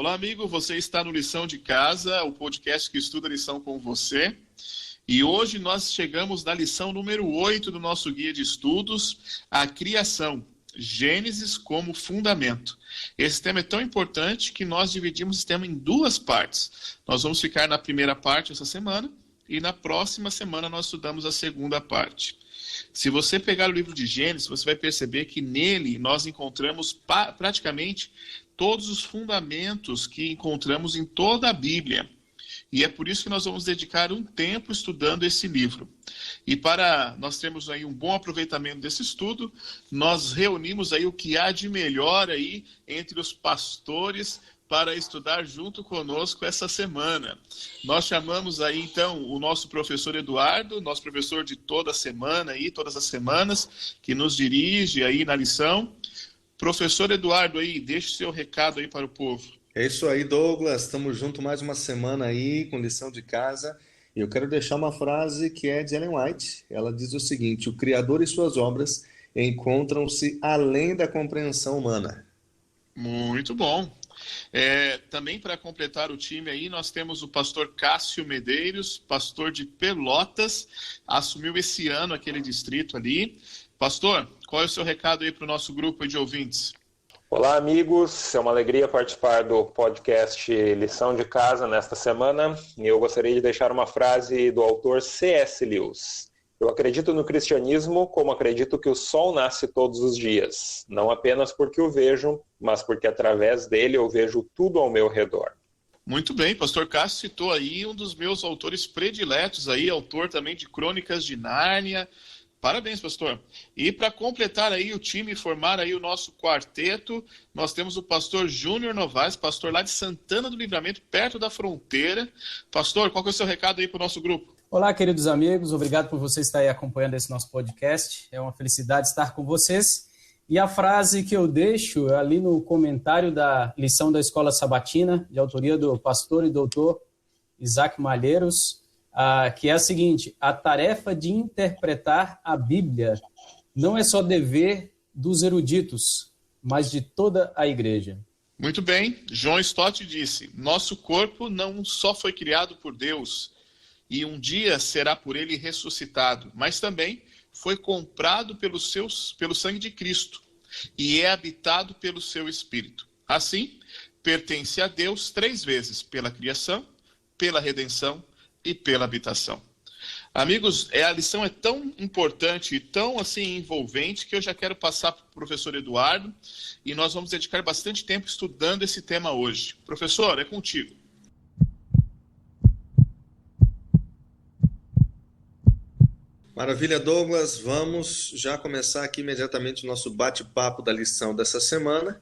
Olá, amigo, você está no Lição de Casa, o podcast que estuda a lição com você. E hoje nós chegamos na lição número 8 do nosso guia de estudos, a criação, Gênesis como fundamento. Esse tema é tão importante que nós dividimos esse tema em duas partes. Nós vamos ficar na primeira parte essa semana e na próxima semana nós estudamos a segunda parte. Se você pegar o livro de Gênesis, você vai perceber que nele nós encontramos praticamente todos os fundamentos que encontramos em toda a Bíblia. E é por isso que nós vamos dedicar um tempo estudando esse livro. E para nós termos aí um bom aproveitamento desse estudo, nós reunimos aí o que há de melhor aí entre os pastores para estudar junto conosco essa semana. Nós chamamos aí então o nosso professor Eduardo, nosso professor de toda semana aí, todas as semanas, que nos dirige aí na lição. Professor Eduardo aí, deixe seu recado aí para o povo. É isso aí, Douglas. Estamos juntos mais uma semana aí com lição de casa. E eu quero deixar uma frase que é de Ellen White. Ela diz o seguinte: o Criador e suas obras encontram-se além da compreensão humana. Muito bom. Também para completar o time aí, nós temos o pastor Cássio Medeiros, pastor de Pelotas, assumiu esse ano aquele distrito ali. Pastor, qual é o seu recado aí para o nosso grupo de ouvintes? Olá, amigos. É uma alegria participar do podcast Lição de Casa nesta semana. E eu gostaria de deixar uma frase do autor C.S. Lewis. Eu acredito no cristianismo como acredito que o sol nasce todos os dias, não apenas porque o vejo, mas porque através dele eu vejo tudo ao meu redor. Muito bem, pastor Cássio citou aí um dos meus autores prediletos aí, autor também de Crônicas de Nárnia. Parabéns, pastor. E para completar aí o time e formar aí o nosso quarteto, nós temos o pastor Júnior Novaes, pastor lá de Santana do Livramento, perto da fronteira. Pastor, qual que é o seu recado aí para o nosso grupo? Olá, queridos amigos, obrigado por você estar aí acompanhando esse nosso podcast. É uma felicidade estar com vocês. E a frase que eu deixo é ali no comentário da lição da Escola Sabatina, de autoria do pastor e doutor Isaac Malheiros, que é a seguinte: a tarefa de interpretar a Bíblia não é só dever dos eruditos, mas de toda a igreja. Muito bem, John Stott disse: nosso corpo não só foi criado por Deus e um dia será por ele ressuscitado, mas também foi comprado pelo sangue de Cristo e é habitado pelo seu Espírito. Assim, pertence a Deus 3 vezes, pela criação, pela redenção e pela habitação. Amigos, a lição é tão importante e tão assim envolvente que eu já quero passar para o professor Eduardo e nós vamos dedicar bastante tempo estudando esse tema hoje. Professor, é contigo. Maravilha, Douglas. Vamos já começar aqui imediatamente o nosso bate-papo da lição dessa semana,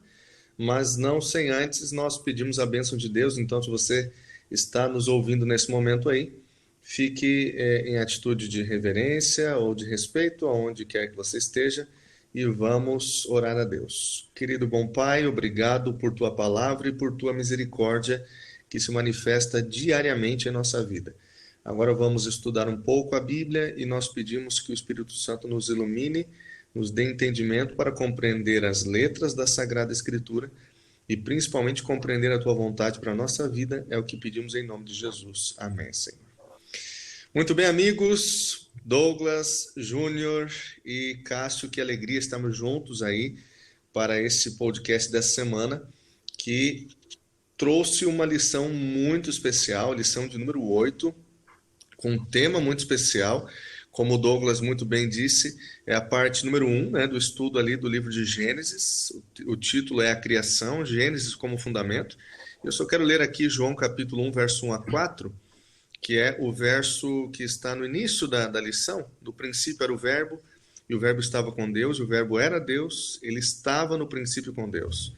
mas não sem antes nós pedimos a bênção de Deus. Então, se você está nos ouvindo nesse momento aí, fique em atitude de reverência ou de respeito aonde quer que você esteja e vamos orar a Deus. Querido bom Pai, obrigado por tua palavra e por tua misericórdia que se manifesta diariamente em nossa vida. Agora vamos estudar um pouco a Bíblia e nós pedimos que o Espírito Santo nos ilumine, nos dê entendimento para compreender as letras da Sagrada Escritura e principalmente compreender a tua vontade para a nossa vida, é o que pedimos em nome de Jesus. Amém, Senhor. Muito bem, amigos, Douglas, Júnior e Cássio, que alegria estarmos juntos aí para esse podcast dessa semana, que trouxe uma lição muito especial, lição de número 8, com um tema muito especial. Como o Douglas muito bem disse, é a parte número 1, né, do estudo ali do livro de Gênesis. O título é a criação, Gênesis como fundamento. Eu só quero ler aqui João capítulo 1, verso 1 a 4, que é o verso que está no início da lição. Do princípio era o verbo, e o verbo estava com Deus, e o verbo era Deus, ele estava no princípio com Deus.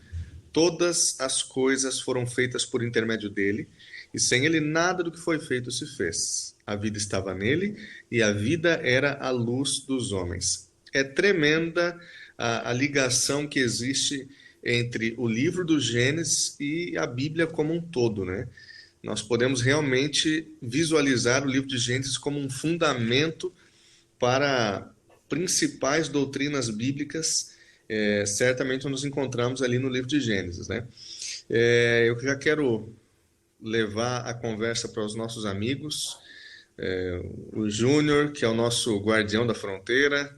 Todas as coisas foram feitas por intermédio dele, e sem ele nada do que foi feito se fez. A vida estava nele, e a vida era a luz dos homens. É tremenda a ligação que existe entre o livro do Gênesis e a Bíblia como um todo, né? Nós podemos realmente visualizar o livro de Gênesis como um fundamento para principais doutrinas bíblicas. Certamente nos encontramos ali no livro de Gênesis, né? Eu já quero levar a conversa para os nossos amigos, o Júnior, que é o nosso guardião da fronteira,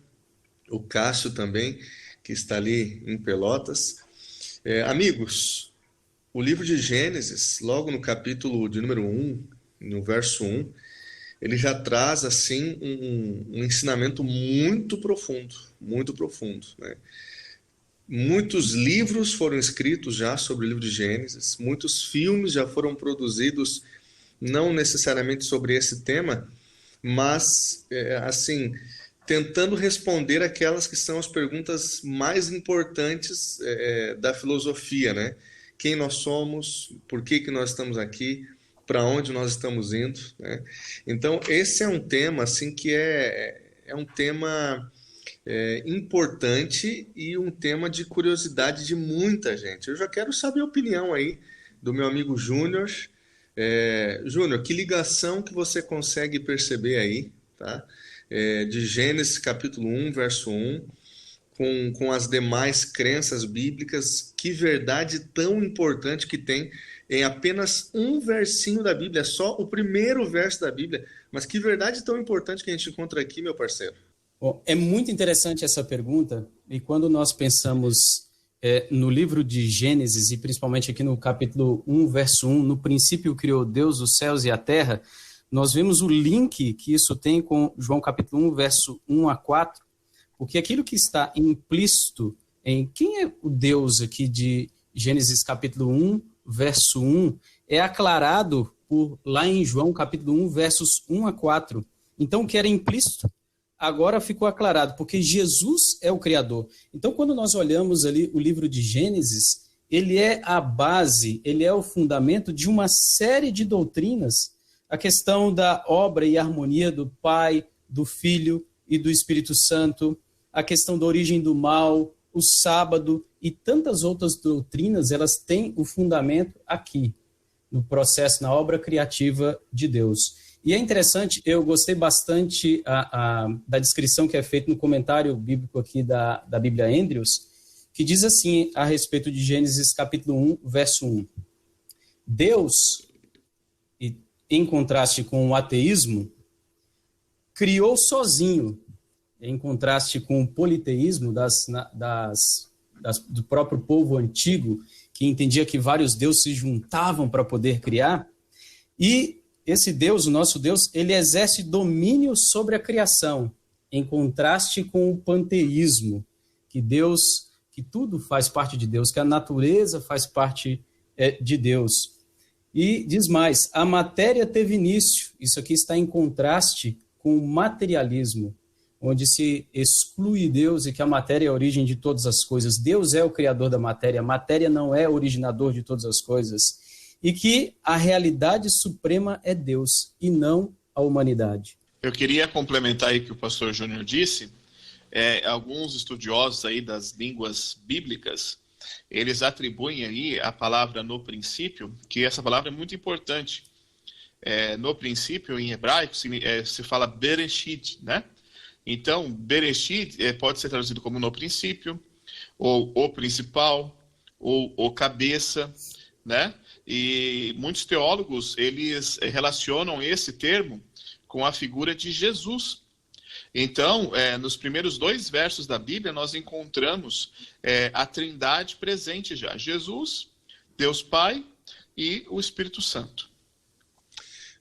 o Cássio também, que está ali em Pelotas. Amigos, o livro de Gênesis, logo no capítulo de número 1, no verso 1, ele já traz assim um ensinamento muito profundo, né? Muitos livros foram escritos já sobre o livro de Gênesis, muitos filmes já foram produzidos, não necessariamente sobre esse tema, mas assim, tentando responder aquelas que são as perguntas mais importantes da filosofia, né? Quem nós somos, por que nós estamos aqui, para onde nós estamos indo, né? Então, esse é um tema assim, que é um tema importante e um tema de curiosidade de muita gente. Eu já quero saber a opinião aí do meu amigo Júnior. Júnior, que ligação que você consegue perceber aí, tá? De Gênesis capítulo 1, verso 1, com as demais crenças bíblicas, que verdade tão importante que tem em apenas um versinho da Bíblia, é só o primeiro verso da Bíblia, mas que verdade tão importante que a gente encontra aqui, meu parceiro. Bom, é muito interessante essa pergunta, e quando nós pensamos no livro de Gênesis, e principalmente aqui no capítulo 1, verso 1, no princípio criou Deus os céus e a terra, nós vemos o link que isso tem com João capítulo 1, verso 1 a 4, porque aquilo que está implícito em quem é o Deus aqui de Gênesis capítulo 1, verso 1, é aclarado lá em João capítulo 1, versos 1 a 4. Então, o que era implícito, agora ficou aclarado, porque Jesus é o Criador. Então, quando nós olhamos ali o livro de Gênesis, ele é a base, ele é o fundamento de uma série de doutrinas, a questão da obra e harmonia do Pai, do Filho e do Espírito Santo, a questão da origem do mal, o sábado e tantas outras doutrinas, elas têm o fundamento aqui, no processo, na obra criativa de Deus. E é interessante, eu gostei bastante da descrição que é feita no comentário bíblico aqui da Bíblia Andrews, que diz assim a respeito de Gênesis capítulo 1, verso 1. Deus, em contraste com o ateísmo, criou sozinho, em contraste com o politeísmo do próprio povo antigo, que entendia que vários deuses se juntavam para poder criar, e esse Deus, o nosso Deus, ele exerce domínio sobre a criação, em contraste com o panteísmo, que tudo faz parte de Deus, que a natureza faz parte de Deus. E diz mais, a matéria teve início, isso aqui está em contraste com o materialismo, onde se exclui Deus e que a matéria é a origem de todas as coisas. Deus é o criador da matéria, a matéria não é o originador de todas as coisas. E que a realidade suprema é Deus e não a humanidade. Eu queria complementar aí o que o pastor Júnior disse. Alguns estudiosos aí das línguas bíblicas, eles atribuem aí a palavra no princípio, que essa palavra é muito importante. No princípio, em hebraico, se fala Bereshit, né? Então, Bereshit pode ser traduzido como no princípio, ou o principal, ou o cabeça, né? E muitos teólogos, eles relacionam esse termo com a figura de Jesus. Então, nos primeiros 2 versos da Bíblia, nós encontramos a Trindade presente já. Jesus, Deus Pai e o Espírito Santo.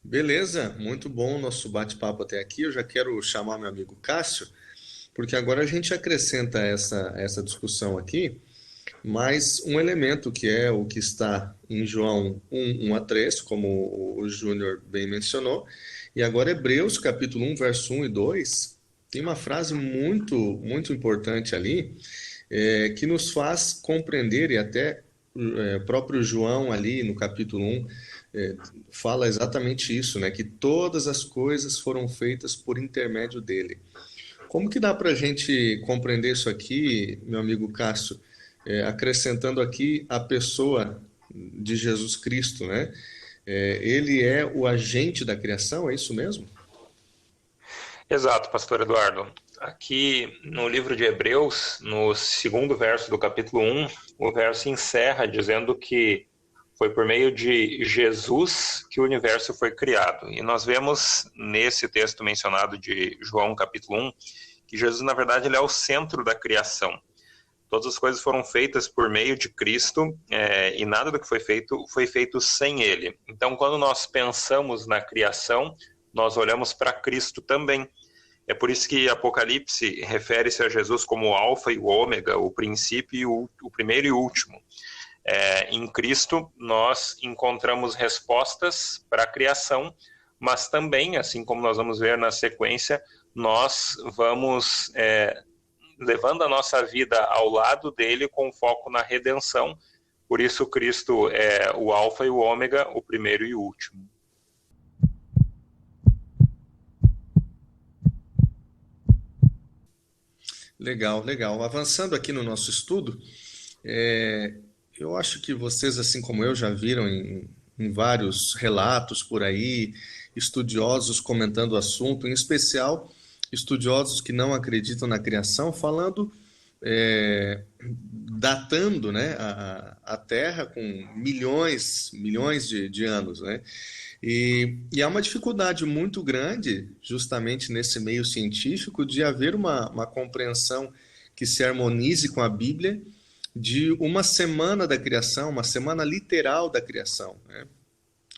Beleza, muito bom o nosso bate-papo até aqui. Eu já quero chamar meu amigo Cássio, porque agora a gente acrescenta essa discussão aqui, mais um elemento que é o que está em João 1, 1 a 3, como o Júnior bem mencionou, e agora Hebreus capítulo 1, verso 1 e 2, tem uma frase muito, muito importante ali, que nos faz compreender, e até próprio João ali no capítulo 1, fala exatamente isso, né? Que todas as coisas foram feitas por intermédio dele. Como que dá para a gente compreender isso aqui, meu amigo Cássio? Acrescentando aqui a pessoa de Jesus Cristo, né? Ele é o agente da criação, é isso mesmo? Exato, pastor Eduardo. Aqui no livro de Hebreus, no 2º verso do capítulo 1, o verso encerra dizendo que Foi por meio de Jesus que o universo foi criado. E nós vemos nesse texto mencionado de João capítulo 1, que Jesus, na verdade, ele é o centro da criação. Todas as coisas foram feitas por meio de Cristo, e nada do que foi feito sem ele. Então, quando nós pensamos na criação, nós olhamos para Cristo também. É por isso que Apocalipse refere-se a Jesus como o Alfa e o Ômega, o princípio e o primeiro e o último. Em Cristo, nós encontramos respostas para a criação, mas também, assim como nós vamos ver na sequência, nós vamos levando a nossa vida ao lado dele com foco na redenção. Por isso, Cristo é o Alfa e o Ômega, o primeiro e o último. Legal, legal. Avançando aqui no nosso estudo, eu acho que vocês, assim como eu, já viram em vários relatos por aí, estudiosos comentando o assunto, em especial estudiosos que não acreditam na criação, falando, datando, né, a Terra com milhões de anos, né? E há uma dificuldade muito grande, justamente nesse meio científico, de haver uma compreensão que se harmonize com a Bíblia de uma semana da criação, uma semana literal da criação, né?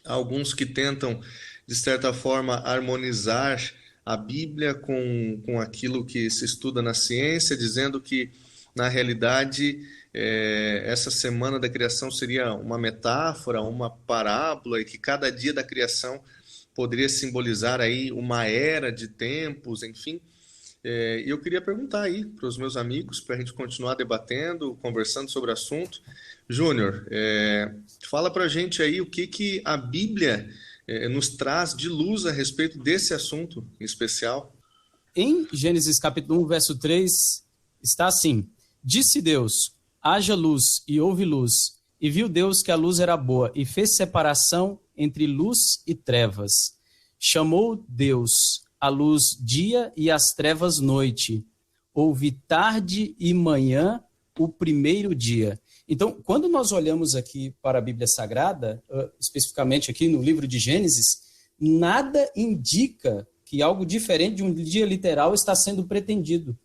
Há alguns que tentam, de certa forma, harmonizar a Bíblia com aquilo que se estuda na ciência, dizendo que, na realidade, essa semana da criação seria uma metáfora, uma parábola, e que cada dia da criação poderia simbolizar aí uma era de tempos, enfim. E eu queria perguntar aí para os meus amigos, para a gente continuar debatendo, conversando sobre o assunto. Júnior, fala para a gente aí o que a Bíblia nos traz de luz a respeito desse assunto em especial. Em Gênesis capítulo 1, verso 3, está assim: disse Deus, haja luz, e houve luz. E viu Deus que a luz era boa, e fez separação entre luz e trevas. Chamou Deus a luz dia e as trevas noite. Houve tarde e manhã o primeiro dia. Então, quando nós olhamos aqui para a Bíblia Sagrada, especificamente aqui no livro de Gênesis, nada indica que algo diferente de um dia literal está sendo pretendido.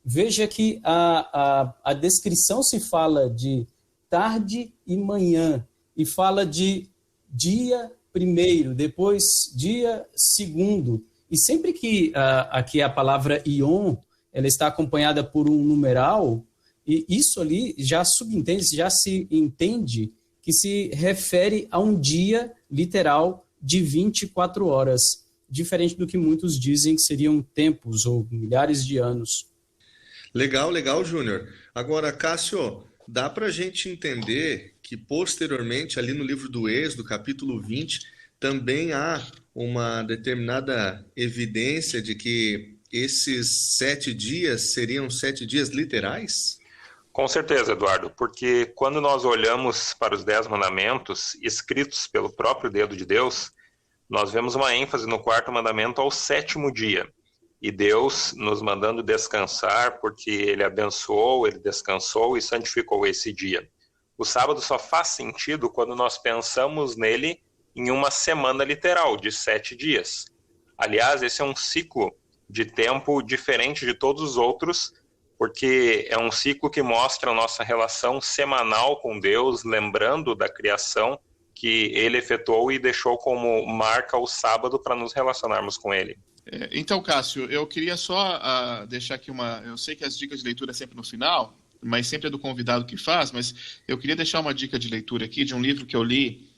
Veja que a descrição se fala de tarde e manhã, e fala de dia primeiro, depois dia segundo. E sempre que aqui a palavra ion, ela está acompanhada por um numeral, e isso ali já subentende, já se entende que se refere a um dia literal de 24 horas, diferente do que muitos dizem que seriam tempos ou milhares de anos. Legal, legal, Júnior. Agora, Cássio, dá para a gente entender que posteriormente, ali no livro do Êxodo, capítulo 20, também há uma determinada evidência de que esses 7 dias seriam 7 dias literais? Com certeza, Eduardo, porque quando nós olhamos para os 10 mandamentos escritos pelo próprio dedo de Deus, nós vemos uma ênfase no 4º mandamento ao 7º dia. E Deus nos mandando descansar, porque Ele abençoou, Ele descansou e santificou esse dia. O sábado só faz sentido quando nós pensamos nele em uma semana literal, de 7 dias. Aliás, esse é um ciclo de tempo diferente de todos os outros, porque é um ciclo que mostra a nossa relação semanal com Deus, lembrando da criação que Ele efetuou e deixou como marca o sábado para nos relacionarmos com Ele. Então, Cássio, eu queria só deixar aqui eu sei que as dicas de leitura é sempre no final, mas sempre é do convidado que faz, mas eu queria deixar uma dica de leitura aqui de um livro que eu li,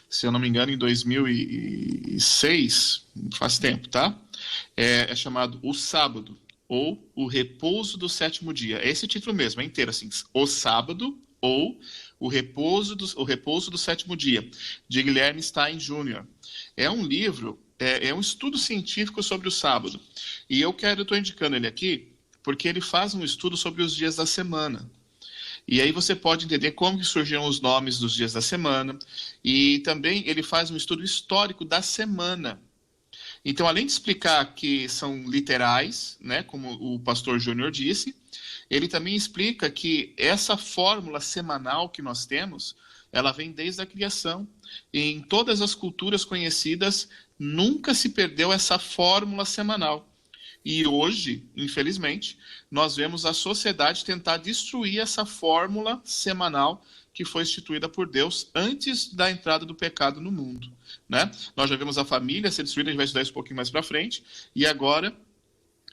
se eu não me engano, em 2006, faz tempo, tá? É chamado O Sábado, ou O Repouso do 7º Dia. É esse título mesmo, é inteiro, assim, O Sábado, ou O Repouso do 7º Dia, de Guilherme Stein Jr. É um livro, é um estudo científico sobre o sábado. E eu estou indicando ele aqui, porque ele faz um estudo sobre os dias da semana. E aí você pode entender como que surgiram os nomes dos dias da semana. E também ele faz um estudo histórico da semana. Então, além de explicar que são literais, né, como o pastor Júnior disse, ele também explica que essa fórmula semanal que nós temos, ela vem desde a criação. E em todas as culturas conhecidas, nunca se perdeu essa fórmula semanal. E hoje, infelizmente, nós vemos a sociedade tentar destruir essa fórmula semanal que foi instituída por Deus antes da entrada do pecado no mundo, né? Nós já vimos a família ser destruída, a gente vai estudar isso um pouquinho mais para frente, e agora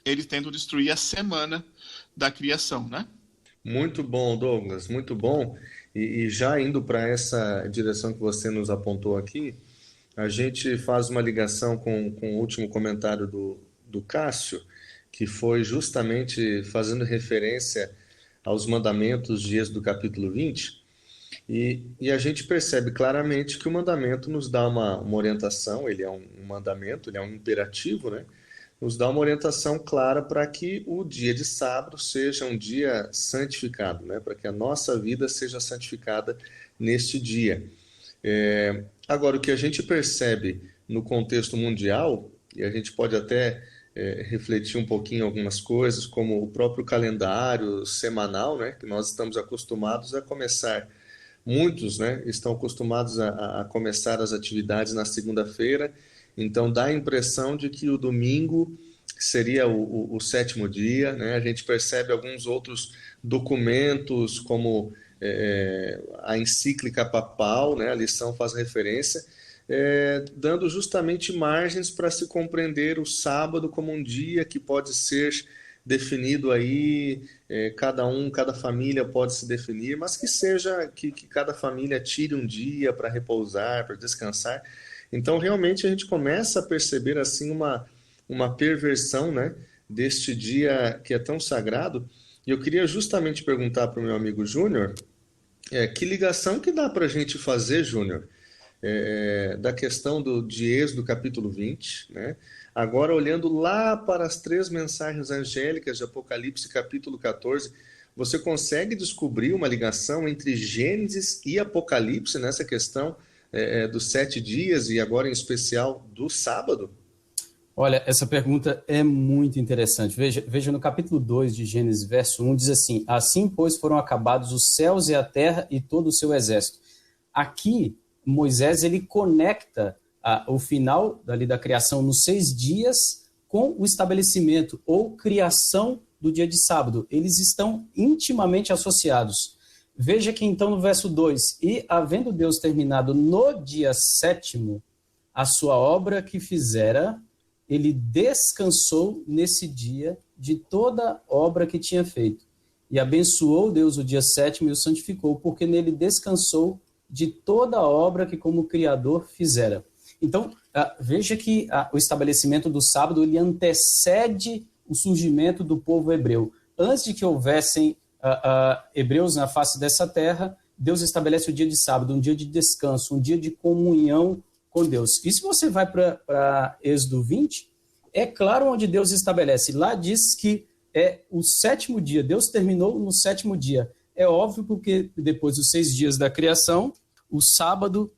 eles tentam destruir a semana da criação, né? Muito bom, Douglas, muito bom. E já indo para essa direção que você nos apontou aqui, a gente faz uma ligação com o último comentário do Cássio, que foi justamente fazendo referência aos mandamentos de Êxodo capítulo 20, e a gente percebe claramente que o mandamento nos dá uma orientação, ele é um mandamento, ele é um imperativo, né? Nos dá uma orientação clara para que o dia de sábado seja um dia santificado, né? Para que a nossa vida seja santificada neste dia. Agora, o que a gente percebe no contexto mundial, e a gente pode até refletir um pouquinho algumas coisas, como o próprio calendário semanal, né? Que nós estamos acostumados a começar. Muitos, né, estão acostumados a começar as atividades na segunda-feira, então dá a impressão de que o domingo seria o sétimo dia, né? A gente percebe alguns outros documentos, como a encíclica papal, né? A lição faz referência, dando justamente margens para se compreender o sábado como um dia que pode ser definido aí, cada família pode se definir, mas que seja que cada família tire um dia para repousar, para descansar. Então, realmente, a gente começa a perceber assim uma perversão, né, deste dia que é tão sagrado. E eu queria justamente perguntar para o meu amigo Júnior, que ligação que dá para a gente fazer, Júnior, da questão de Êxodo capítulo 20, né? Agora, olhando lá para as 3 mensagens angélicas de Apocalipse capítulo 14, você consegue descobrir uma ligação entre Gênesis e Apocalipse nessa questão dos 7 dias e agora em especial do sábado? Olha, essa pergunta é muito interessante. Veja no capítulo 2 de Gênesis, verso 1, diz assim: assim, pois, foram acabados os céus e a terra e todo o seu exército. Aqui, Moisés, ele conecta o final da criação nos 6 dias com o estabelecimento ou criação do dia de sábado. Eles estão intimamente associados. Veja que então no verso 2, e havendo Deus terminado no dia 7º a sua obra que fizera, ele descansou nesse dia de toda obra que tinha feito. E abençoou Deus o dia 7º e o santificou, porque nele descansou de toda obra que como Criador fizera. Então, veja que o estabelecimento do sábado ele antecede o surgimento do povo hebreu. Antes de que houvessem hebreus na face dessa terra, Deus estabelece o dia de sábado, um dia de descanso, um dia de comunhão com Deus. E se você vai para Êxodo 20, é claro onde Deus estabelece. Lá diz que é o 7º dia, Deus terminou no 7º dia. É óbvio porque depois dos 6 dias da criação, o sábado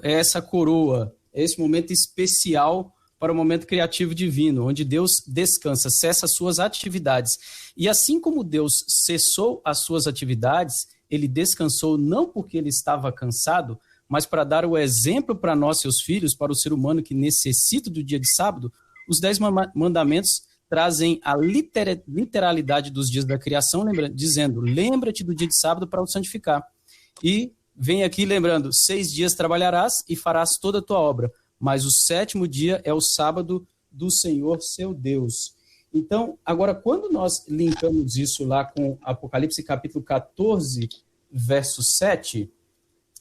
é essa coroa, é esse momento especial para o momento criativo divino, onde Deus descansa, cessa as suas atividades. E assim como Deus cessou as suas atividades, ele descansou não porque ele estava cansado, mas para dar o exemplo para nós, seus filhos, para o ser humano que necessita do dia de sábado. Os 10 mandamentos trazem a literalidade dos dias da criação, dizendo, lembra-te do dia de sábado para o santificar. E vem aqui lembrando, 6 dias trabalharás e farás toda a tua obra, mas o 7º dia é o sábado do Senhor, seu Deus. Então, agora, quando nós linkamos isso lá com Apocalipse capítulo 14, verso 7,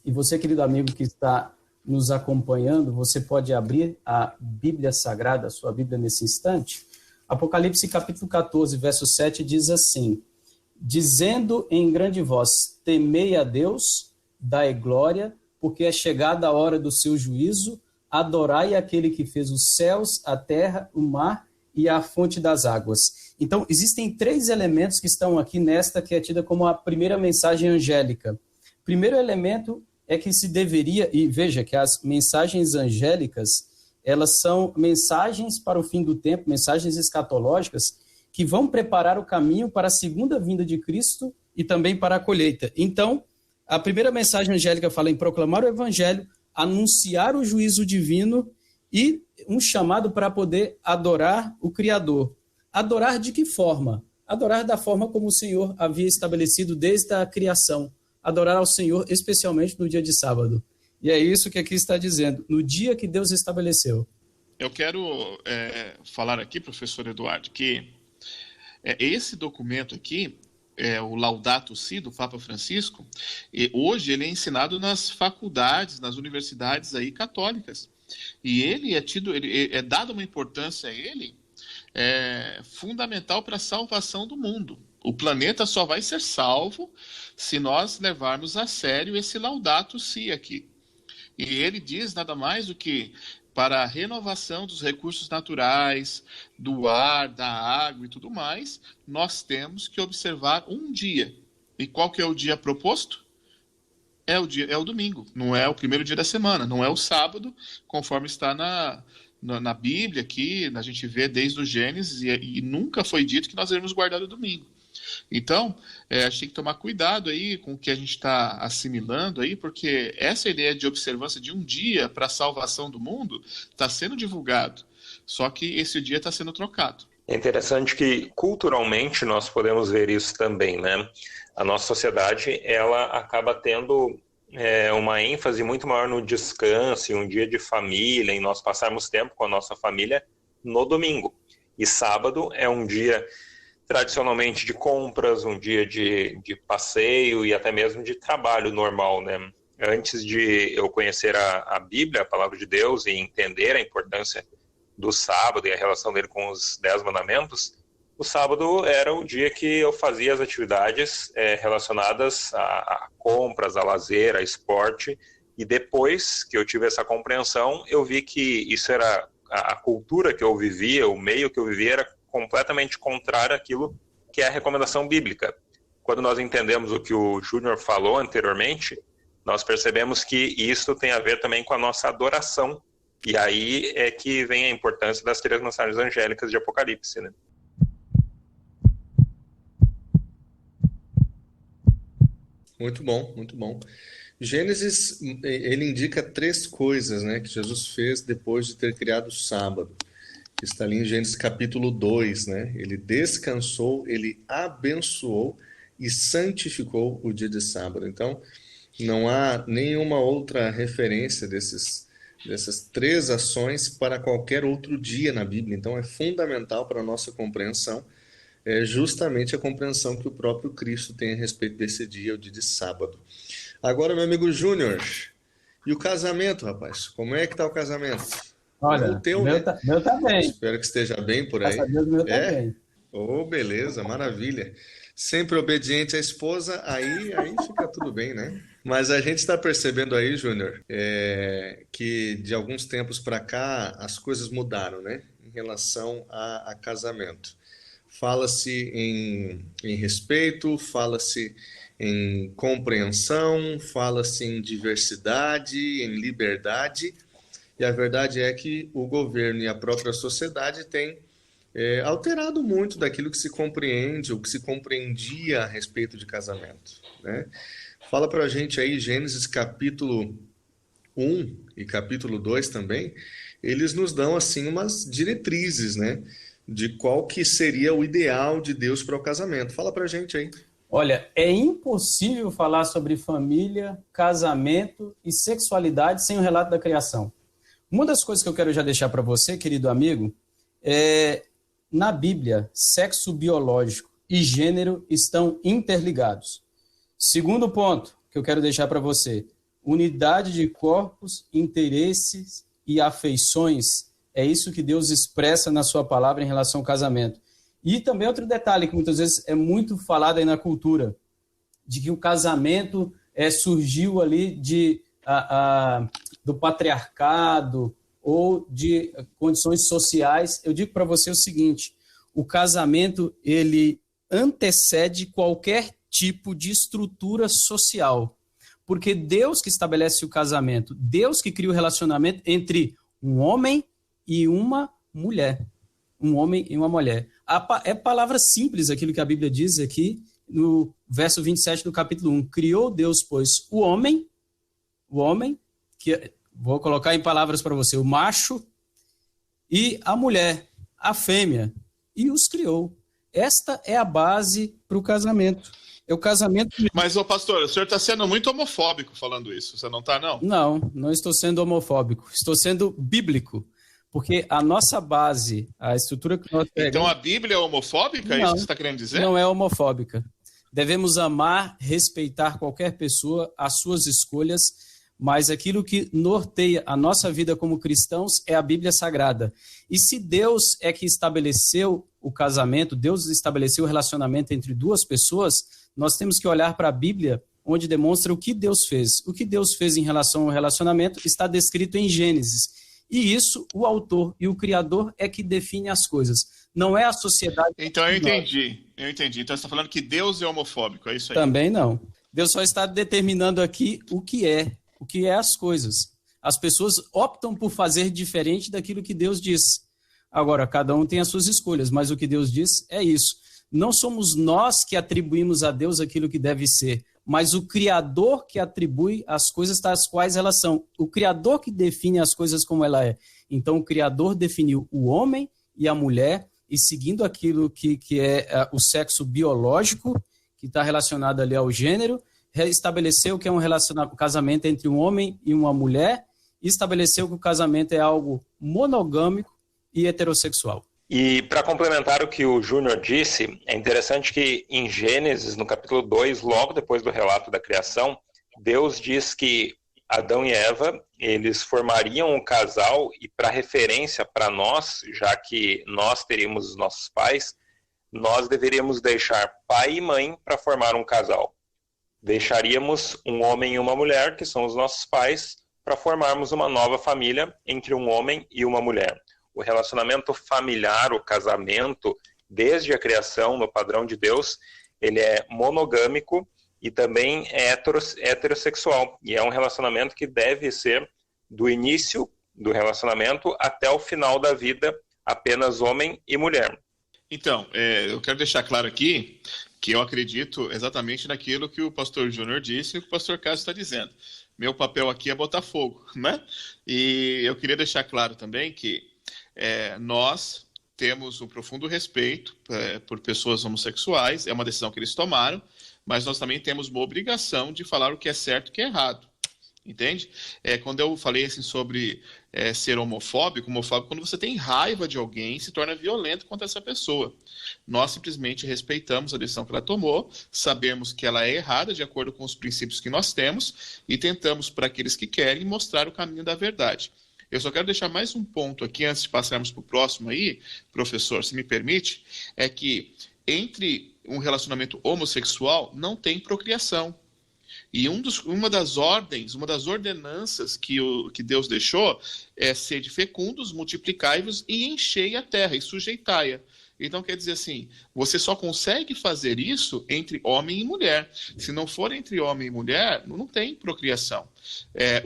e você, querido amigo que está nos acompanhando, você pode abrir a Bíblia Sagrada, a sua Bíblia nesse instante. Apocalipse capítulo 14, verso 7 diz assim, dizendo em grande voz, temei a Deus, dai glória, porque é chegada a hora do seu juízo, adorai aquele que fez os céus, a terra, o mar e a fonte das águas. Então, existem 3 elementos que estão aqui nesta que é tida como a primeira mensagem angélica. Primeiro elemento é que se deveria, e veja que as mensagens angélicas, elas são mensagens para o fim do tempo, mensagens escatológicas, que vão preparar o caminho para a segunda vinda de Cristo e também para a colheita. Então, a primeira mensagem angélica fala em proclamar o evangelho, anunciar o juízo divino e um chamado para poder adorar o Criador. Adorar de que forma? Adorar da forma como o Senhor havia estabelecido desde a criação. Adorar ao Senhor, especialmente no dia de sábado. E é isso que aqui está dizendo, no dia que Deus estabeleceu. Eu quero falar aqui, professor Eduardo, que esse documento aqui, o Laudato Si, do Papa Francisco, hoje ele é ensinado nas faculdades, nas universidades aí católicas. E ele é dado uma importância a ele fundamental para a salvação do mundo. O planeta só vai ser salvo se nós levarmos a sério esse Laudato Si aqui. E ele diz nada mais do que para a renovação dos recursos naturais, do ar, da água e tudo mais, nós temos que observar um dia. E qual que é o dia proposto? É o domingo, não é o primeiro dia da semana, não é o sábado, conforme está na Bíblia aqui, a gente vê desde o Gênesis, e nunca foi dito que nós devemos guardar o domingo. Então, a gente tem que tomar cuidado aí com o que a gente está assimilando aí, porque essa ideia de observância de um dia para a salvação do mundo está sendo divulgado, só que esse dia está sendo trocado. É interessante que culturalmente nós podemos ver isso também, né? A nossa sociedade, ela acaba tendo uma ênfase muito maior no descanso, em um dia de família, em nós passarmos tempo com a nossa família no domingo. E sábado é um dia tradicionalmente de compras, um dia de passeio e até mesmo de trabalho normal, né? Antes de eu conhecer a Bíblia, a Palavra de Deus, e entender a importância do sábado e a relação dele com os 10 mandamentos, o sábado era o dia que eu fazia as atividades relacionadas a compras, a lazer, a esporte, e depois que eu tive essa compreensão, eu vi que isso era a cultura que eu vivia, o meio que eu vivia era completamente contrário àquilo que é a recomendação bíblica. Quando nós entendemos o que o Júnior falou anteriormente, nós percebemos que isso tem a ver também com a nossa adoração. E aí é que vem a importância das 3 mensagens angélicas de Apocalipse, né? Muito bom, muito bom. Gênesis, ele indica 3 coisas, né, que Jesus fez depois de ter criado o sábado. Está ali em Gênesis capítulo 2, né? Ele descansou, ele abençoou e santificou o dia de sábado. Então, não há nenhuma outra referência dessas 3 ações para qualquer outro dia na Bíblia. Então, é fundamental para a nossa compreensão, justamente a compreensão que o próprio Cristo tem a respeito desse dia, o dia de sábado. Agora, meu amigo Júnior, e o casamento, rapaz? Como é que está o casamento? Olha, o teu, meu tá bem. Espero que esteja bem por aí. Graças a Deus, meu tá bem. Beleza, maravilha. Sempre obediente à esposa, aí fica tudo bem, né? Mas a gente está percebendo aí, Júnior, que de alguns tempos para cá as coisas mudaram, né? Em relação a casamento. Fala-se em respeito, fala-se em compreensão, fala-se em diversidade, em liberdade. E a verdade é que o governo e a própria sociedade têm alterado muito daquilo que se compreende, ou que se compreendia a respeito de casamento, né? Fala para a gente aí, Gênesis capítulo 1 e capítulo 2 também, eles nos dão assim umas diretrizes, né, de qual que seria o ideal de Deus para o casamento. Fala para a gente aí. Olha, é impossível falar sobre família, casamento e sexualidade sem o relato da criação. Uma das coisas que eu quero já deixar para você, querido amigo, na Bíblia, sexo biológico e gênero estão interligados. Segundo ponto que eu quero deixar para você, unidade de corpos, interesses e afeições, é isso que Deus expressa na sua palavra em relação ao casamento. E também outro detalhe que muitas vezes é muito falado aí na cultura, de que o casamento surgiu ali do patriarcado ou de condições sociais. Eu digo para você o seguinte, o casamento ele antecede qualquer tipo de estrutura social, porque Deus que estabelece o casamento, Deus que cria o relacionamento entre um homem e uma mulher. um homem e uma mulher. É palavra simples aquilo que a Bíblia diz aqui no verso 27 do capítulo 1. Criou Deus, pois, o homem, que vou colocar em palavras para você, o macho, e a mulher, a fêmea, e os criou. Esta é a base para o casamento. É o casamento... Mas, ô pastor, o senhor está sendo muito homofóbico falando isso, você não está, não? Não estou sendo homofóbico, estou sendo bíblico, porque a nossa base, a estrutura que nós pegamos... Então a Bíblia é homofóbica? É isso que você está querendo dizer? Não é homofóbica. Devemos amar, respeitar qualquer pessoa, as suas escolhas, mas aquilo que norteia a nossa vida como cristãos é a Bíblia Sagrada. E se Deus é que estabeleceu o casamento, Deus estabeleceu o relacionamento entre duas pessoas, nós temos que olhar para a Bíblia, onde demonstra o que Deus fez. O que Deus fez em relação ao relacionamento está descrito em Gênesis. E isso, o autor e o criador é que define as coisas. Não é a sociedade... Então eu entendi. Então você está falando que Deus é homofóbico, é isso aí? Também não. Deus só está determinando aqui o que é as coisas. As pessoas optam por fazer diferente daquilo que Deus diz. Agora, cada um tem as suas escolhas, mas o que Deus diz é isso. Não somos nós que atribuímos a Deus aquilo que deve ser, mas o Criador que atribui as coisas tais quais elas são. O Criador que define as coisas como ela é. Então, o Criador definiu o homem e a mulher, e seguindo aquilo que é o sexo biológico, que está relacionado ali ao gênero, estabeleceu que é um casamento entre um homem e uma mulher, e estabeleceu que o casamento é algo monogâmico e heterossexual. E para complementar o que o Júnior disse, é interessante que em Gênesis, no capítulo 2, logo depois do relato da criação, Deus diz que Adão e Eva, eles formariam um casal, e para referência para nós, já que nós teríamos os nossos pais, nós deveríamos deixar pai e mãe para formar um casal. Deixaríamos um homem e uma mulher, que são os nossos pais, para formarmos uma nova família entre um homem e uma mulher. O relacionamento familiar, o casamento, desde a criação, no padrão de Deus, ele é monogâmico e também é heterossexual. E é um relacionamento que deve ser, do início do relacionamento até o final da vida, apenas homem e mulher. Então, eu quero deixar claro aqui que eu acredito exatamente naquilo que o pastor Júnior disse e o que o pastor Cássio está dizendo. Meu papel aqui é botar fogo, né? E eu queria deixar claro também que nós temos um profundo respeito por pessoas homossexuais, é uma decisão que eles tomaram, mas nós também temos uma obrigação de falar o que é certo e o que é errado, entende? Quando eu falei assim sobre ser homofóbico quando você tem raiva de alguém, se torna violento contra essa pessoa. Nós simplesmente respeitamos a decisão que ela tomou, sabemos que ela é errada de acordo com os princípios que nós temos e tentamos, para aqueles que querem, mostrar o caminho da verdade. Eu só quero deixar mais um ponto aqui, antes de passarmos para o próximo aí, professor, se me permite, é que entre um relacionamento homossexual não tem procriação. E uma das ordenanças que Deus deixou é ser de fecundos, multiplicai-vos e enchei a terra e sujeitai-a. Então, quer dizer assim, você só consegue fazer isso entre homem e mulher. Se não for entre homem e mulher, não tem procriação.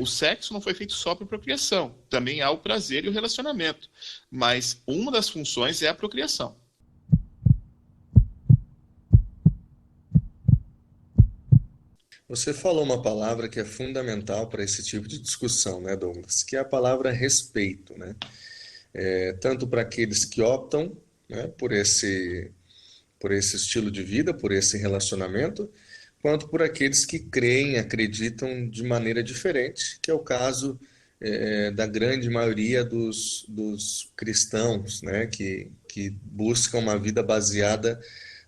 O sexo não foi feito só para procriação. Também há o prazer e o relacionamento. Mas uma das funções é a procriação. Você falou uma palavra que é fundamental para esse tipo de discussão, né, Douglas? Que é a palavra respeito, né? Tanto para aqueles que optam, né, por esse estilo de vida, por esse relacionamento, quanto por aqueles que creem, acreditam de maneira diferente, que é o caso da grande maioria dos cristãos, né, que buscam uma vida baseada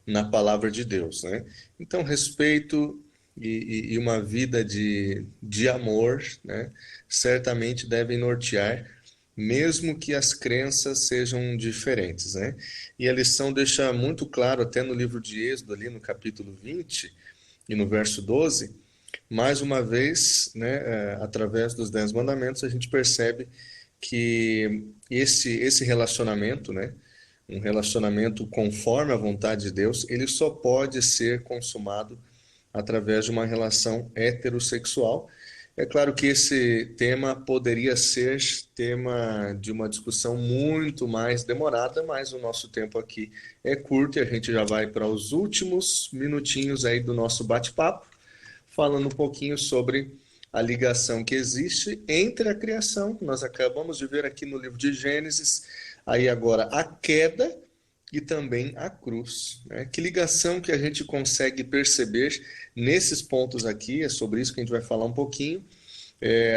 na palavra de Deus, né? Então, respeito e uma vida de amor, né, certamente devem nortear, mesmo que as crenças sejam diferentes, né? E a lição deixa muito claro, até no livro de Êxodo, ali no capítulo 20 e no verso 12, mais uma vez, né, através dos 10 mandamentos, a gente percebe que esse relacionamento, né, um relacionamento conforme a vontade de Deus, ele só pode ser consumado através de uma relação heterossexual. É claro que esse tema poderia ser tema de uma discussão muito mais demorada, mas o nosso tempo aqui é curto e a gente já vai para os últimos minutinhos aí do nosso bate-papo, falando um pouquinho sobre a ligação que existe entre a criação, que nós acabamos de ver aqui no livro de Gênesis, aí agora a queda e também a cruz, né? Que ligação que a gente consegue perceber nesses pontos aqui, é sobre isso que a gente vai falar um pouquinho.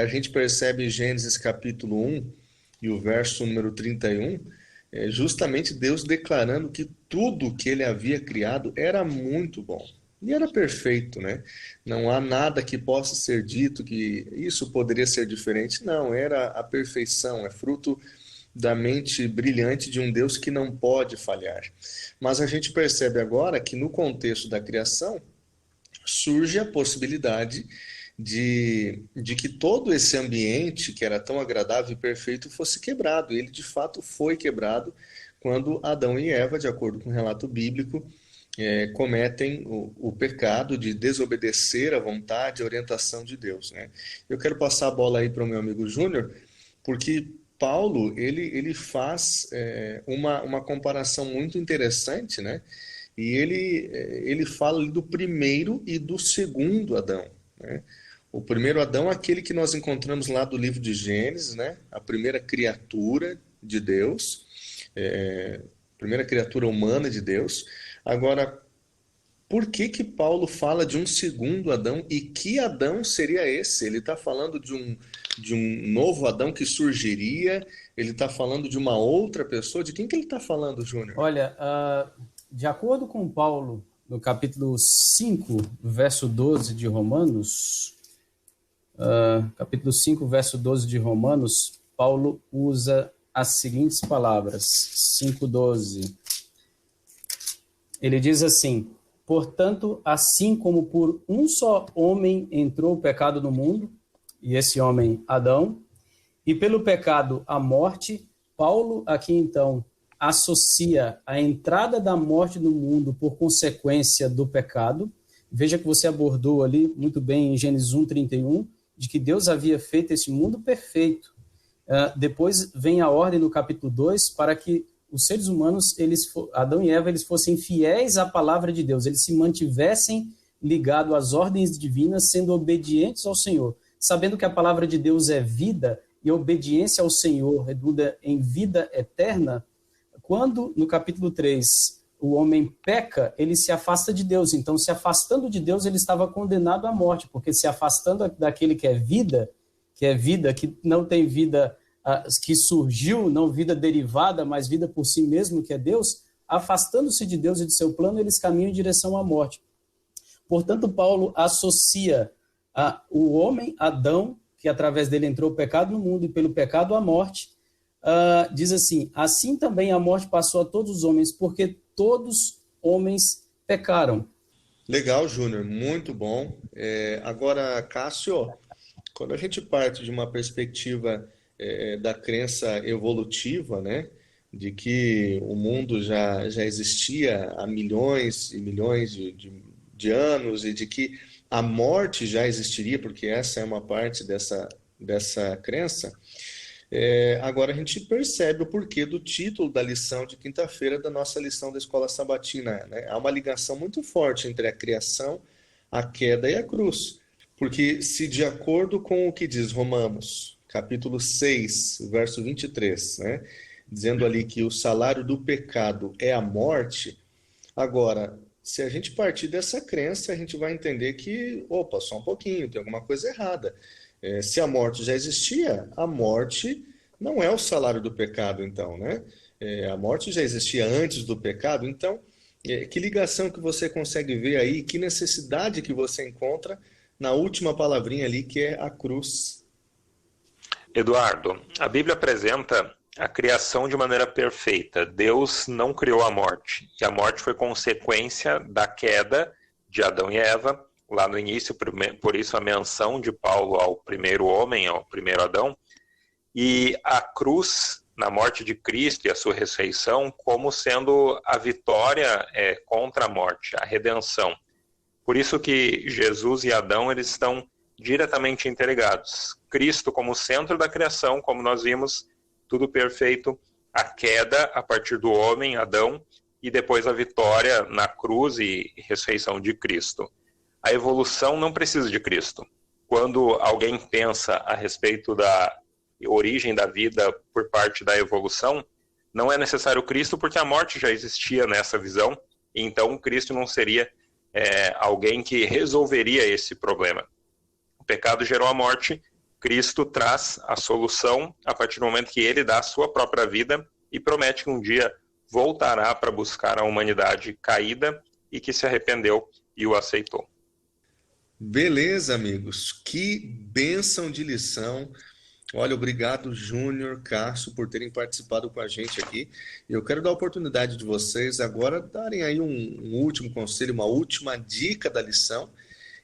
A gente percebe em Gênesis capítulo 1 e o verso número 31, justamente Deus declarando que tudo que ele havia criado era muito bom. E era perfeito, né? Não há nada que possa ser dito que isso poderia ser diferente. Não, era a perfeição, é fruto da mente brilhante de um Deus que não pode falhar. Mas a gente percebe agora que no contexto da criação surge a possibilidade de que todo esse ambiente que era tão agradável e perfeito fosse quebrado. Ele de fato foi quebrado quando Adão e Eva, de acordo com o relato bíblico, cometem o pecado de desobedecer à vontade e à orientação de Deus, né? Eu quero passar a bola aí para o meu amigo Júnior, porque Paulo ele faz uma comparação muito interessante, né? E ele fala do primeiro e do segundo Adão, né? O primeiro Adão é aquele que nós encontramos lá do livro de Gênesis, né? A primeira criatura de Deus, primeira criatura humana de Deus. Agora, por que Paulo fala de um segundo Adão e que Adão seria esse? Ele está falando de um novo Adão que surgiria? Ele está falando de uma outra pessoa? De quem que ele está falando, Júnior? Olha, de acordo com Paulo, no capítulo 5, verso 12 de Romanos, capítulo 5, verso 12 de Romanos, Paulo usa as seguintes palavras, 5:12. Ele diz assim: portanto, assim como por um só homem entrou o pecado no mundo, e esse homem, Adão, e pelo pecado a morte, Paulo aqui então associa a entrada da morte no mundo por consequência do pecado. Veja que você abordou ali muito bem em Gênesis 1:31, de que Deus havia feito esse mundo perfeito. Depois vem a ordem no capítulo 2 para que os seres humanos, Adão e Eva, eles fossem fiéis à palavra de Deus, eles se mantivessem ligados às ordens divinas, sendo obedientes ao Senhor, sabendo que a palavra de Deus é vida e a obediência ao Senhor redunda em vida eterna. Quando, no capítulo 3, o homem peca, ele se afasta de Deus. Então, se afastando de Deus, ele estava condenado à morte, porque se afastando daquele que é vida, que não tem vida que surgiu, não vida derivada, mas vida por si mesmo, que é Deus, afastando-se de Deus e de seu plano, eles caminham em direção à morte. Portanto, Paulo associa o homem, Adão, que através dele entrou o pecado no mundo e pelo pecado a morte, diz assim também a morte passou a todos os homens, porque todos homens pecaram. Legal, Júnior, muito bom. Agora, Cássio, quando a gente parte de uma perspectiva da crença evolutiva, né, de que o mundo já existia há milhões e milhões de anos e de que a morte já existiria, porque essa é uma parte dessa crença, agora a gente percebe o porquê do título da lição de quinta-feira da nossa lição da Escola Sabatina, né? Há uma ligação muito forte entre a criação, a queda e a cruz, porque se de acordo com o que diz Romanos, capítulo 6, verso 23, né? Dizendo ali que o salário do pecado é a morte. Agora, se a gente partir dessa crença, a gente vai entender que, opa, só um pouquinho, tem alguma coisa errada. Se a morte já existia, a morte não é o salário do pecado, então, né? A morte já existia antes do pecado, então, que ligação que você consegue ver aí, que necessidade que você encontra na última palavrinha ali, que é a cruz? Eduardo, a Bíblia apresenta a criação de maneira perfeita. Deus não criou a morte, e a morte foi consequência da queda de Adão e Eva, lá no início, por isso a menção de Paulo ao primeiro homem, ao primeiro Adão, e a cruz, na morte de Cristo e a sua ressurreição, como sendo a vitória contra a morte, a redenção. Por isso que Jesus e Adão, eles estão diretamente interligados. Cristo como centro da criação, como nós vimos, tudo perfeito, a queda a partir do homem, Adão, e depois a vitória na cruz e ressurreição de Cristo. A evolução não precisa de Cristo. Quando alguém pensa a respeito da origem da vida por parte da evolução, não é necessário Cristo porque a morte já existia nessa visão, e então Cristo não seria alguém que resolveria esse problema. O pecado gerou a morte, Cristo traz a solução a partir do momento que ele dá a sua própria vida e promete que um dia voltará para buscar a humanidade caída e que se arrependeu e o aceitou. Beleza, amigos. Que bênção de lição. Olha, obrigado, Júnior, Cássio, por terem participado com a gente aqui. Eu quero dar a oportunidade de vocês agora darem aí um último conselho, uma última dica da lição.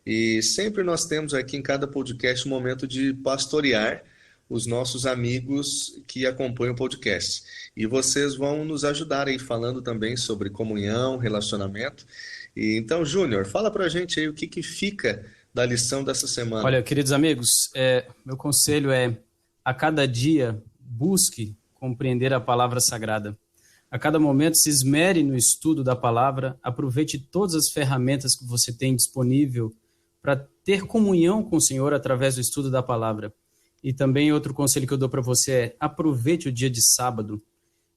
E sempre nós temos aqui em cada podcast um momento de pastorear os nossos amigos que acompanham o podcast. E vocês vão nos ajudar aí falando também sobre comunhão, relacionamento. E então, Júnior, fala pra gente aí o que fica da lição dessa semana. Olha, queridos amigos, meu conselho é: a cada dia busque compreender a palavra sagrada. A cada momento se esmere no estudo da palavra, aproveite todas as ferramentas que você tem disponível para ter comunhão com o Senhor através do estudo da palavra. E também outro conselho que eu dou para você é: aproveite o dia de sábado,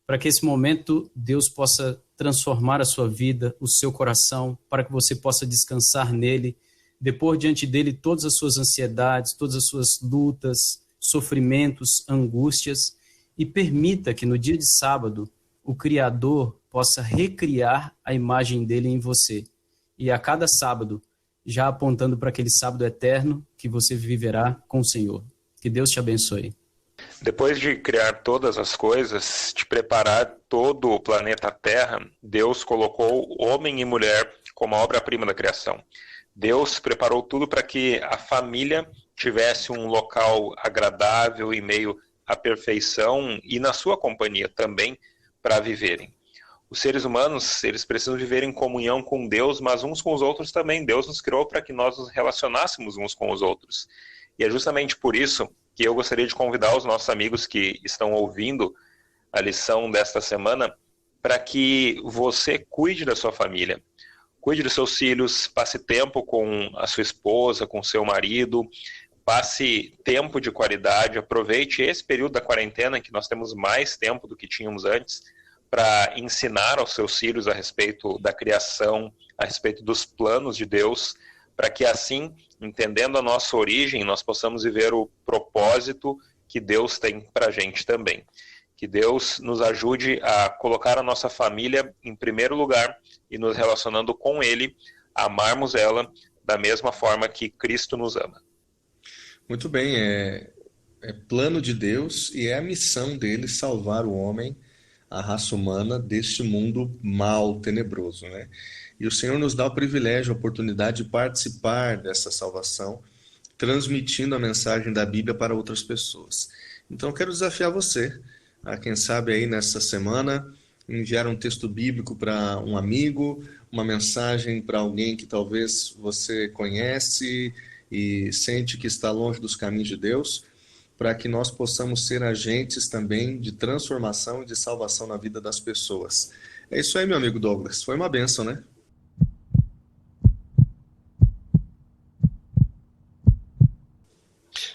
para que esse momento Deus possa transformar a sua vida, o seu coração, para que você possa descansar nele, depor diante dele todas as suas ansiedades, todas as suas lutas, sofrimentos, angústias, e permita que no dia de sábado o Criador possa recriar a imagem dele em você. E a cada sábado, já apontando para aquele sábado eterno que você viverá com o Senhor. Que Deus te abençoe. Depois de criar todas as coisas, de preparar todo o planeta Terra, Deus colocou homem e mulher como a obra-prima da criação. Deus preparou tudo para que a família tivesse um local agradável em meio à perfeição e na sua companhia também para viverem. Os seres humanos, eles precisam viver em comunhão com Deus, mas uns com os outros também. Deus nos criou para que nós nos relacionássemos uns com os outros. E é justamente por isso que eu gostaria de convidar os nossos amigos que estão ouvindo a lição desta semana para que você cuide da sua família, cuide dos seus filhos, passe tempo com a sua esposa, com o seu marido, passe tempo de qualidade, aproveite esse período da quarentena, em que nós temos mais tempo do que tínhamos antes, para ensinar aos seus filhos a respeito da criação, a respeito dos planos de Deus, para que assim, entendendo a nossa origem, nós possamos viver o propósito que Deus tem para a gente também. Que Deus nos ajude a colocar a nossa família em primeiro lugar e nos relacionando com Ele, amarmos ela da mesma forma que Cristo nos ama. Muito bem, é plano de Deus e é a missão dele salvar o homem, a raça humana, deste mundo mal, tenebroso, né? E o Senhor nos dá o privilégio, a oportunidade de participar dessa salvação, transmitindo a mensagem da Bíblia para outras pessoas. Então eu quero desafiar você a, quem sabe aí nessa semana, enviar um texto bíblico para um amigo, uma mensagem para alguém que talvez você conhece e sente que está longe dos caminhos de Deus, para que nós possamos ser agentes também de transformação e de salvação na vida das pessoas. É isso aí, meu amigo Douglas. Foi uma bênção, né?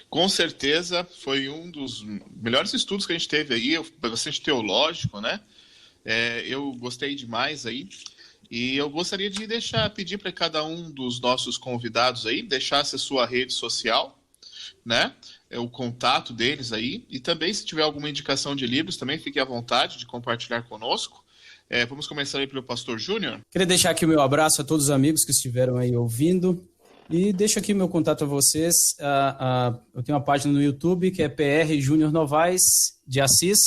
Com certeza, foi um dos melhores estudos que a gente teve aí, bastante teológico, né? Eu gostei demais aí. E eu gostaria de pedir para cada um dos nossos convidados aí, deixasse a sua rede social, né? O contato deles aí. E também, se tiver alguma indicação de livros, também fique à vontade de compartilhar conosco. Vamos começar aí pelo pastor Júnior. Queria deixar aqui o meu abraço a todos os amigos que estiveram aí ouvindo. E deixo aqui o meu contato a vocês. Eu tenho uma página no YouTube que é PR Júnior Novaes de Assis.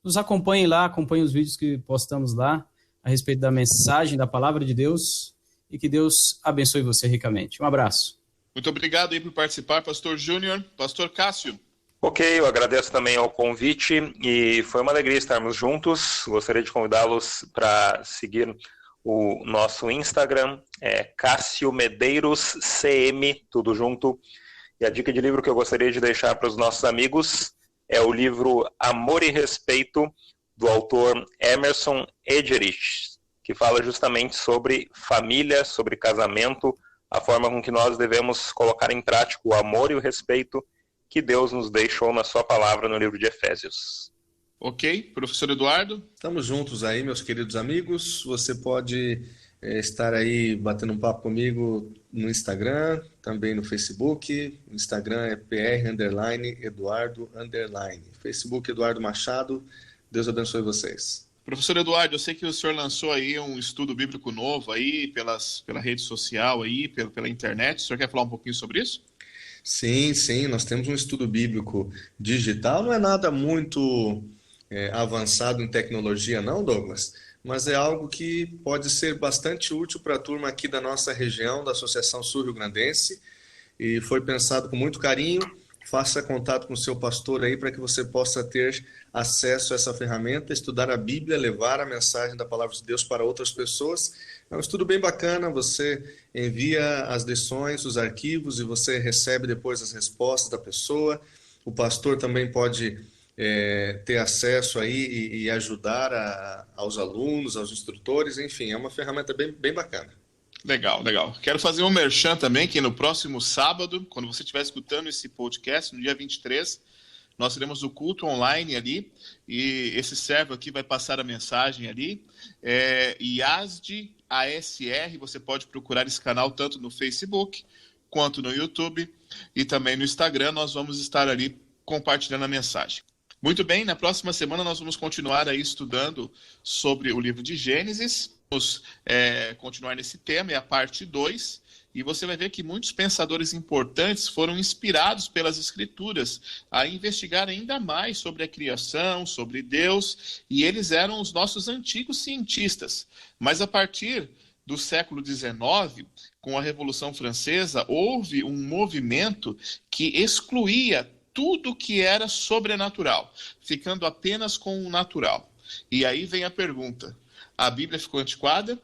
Nos acompanhem lá, acompanhem os vídeos que postamos lá a respeito da mensagem, da palavra de Deus, e que Deus abençoe você ricamente. Um abraço. Muito obrigado aí por participar, pastor Júnior. Pastor Cássio. Ok, eu agradeço também ao convite e foi uma alegria estarmos juntos. Gostaria de convidá-los para seguir o nosso Instagram, Cássio Medeiros CM, tudo junto. E a dica de livro que eu gostaria de deixar para os nossos amigos é o livro Amor e Respeito, do autor Emerson Egerich, que fala justamente sobre família, sobre casamento, a forma com que nós devemos colocar em prática o amor e o respeito que Deus nos deixou na sua palavra no livro de Efésios. Ok, professor Eduardo? Estamos juntos aí, meus queridos amigos. Você pode estar aí batendo um papo comigo no Instagram, também no Facebook. O Instagram é pr_Eduardo_. Facebook Eduardo Machado. Deus abençoe vocês. Professor Eduardo, eu sei que o senhor lançou aí um estudo bíblico novo aí pela rede social aí, pela internet. O senhor quer falar um pouquinho sobre isso? Sim, nós temos um estudo bíblico digital. Não é nada muito avançado em tecnologia não, Douglas, mas é algo que pode ser bastante útil para a turma aqui da nossa região, da Associação Sul-Rio-Grandense, e foi pensado com muito carinho. Faça contato com o seu pastor aí para que você possa ter acesso a essa ferramenta, estudar a Bíblia, levar a mensagem da Palavra de Deus para outras pessoas. É um estudo bem bacana, você envia as lições, os arquivos e você recebe depois as respostas da pessoa. O pastor também pode ter acesso aí e ajudar aos alunos, aos instrutores, enfim, é uma ferramenta bem bacana. Legal. Quero fazer um merchan também, que no próximo sábado, quando você estiver escutando esse podcast, no dia 23, nós teremos o culto online ali, e esse servo aqui vai passar a mensagem ali, IASD, ASR, você pode procurar esse canal tanto no Facebook, quanto no YouTube, e também no Instagram, nós vamos estar ali compartilhando a mensagem. Muito bem, na próxima semana nós vamos continuar aí estudando sobre o livro de Gênesis. Vamos continuar nesse tema, é a parte 2, e você vai ver que muitos pensadores importantes foram inspirados pelas Escrituras a investigar ainda mais sobre a criação, sobre Deus, e eles eram os nossos antigos cientistas. Mas a partir do século XIX, com a Revolução Francesa, houve um movimento que excluía tudo que era sobrenatural, ficando apenas com o natural. E aí vem a pergunta: a Bíblia ficou antiquada?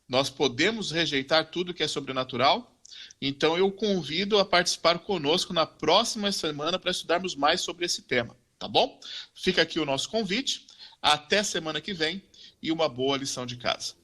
Nós podemos rejeitar tudo que é sobrenatural? Então eu convido a participar conosco na próxima semana para estudarmos mais sobre esse tema, tá bom? Fica aqui o nosso convite. Até semana que vem e uma boa lição de casa.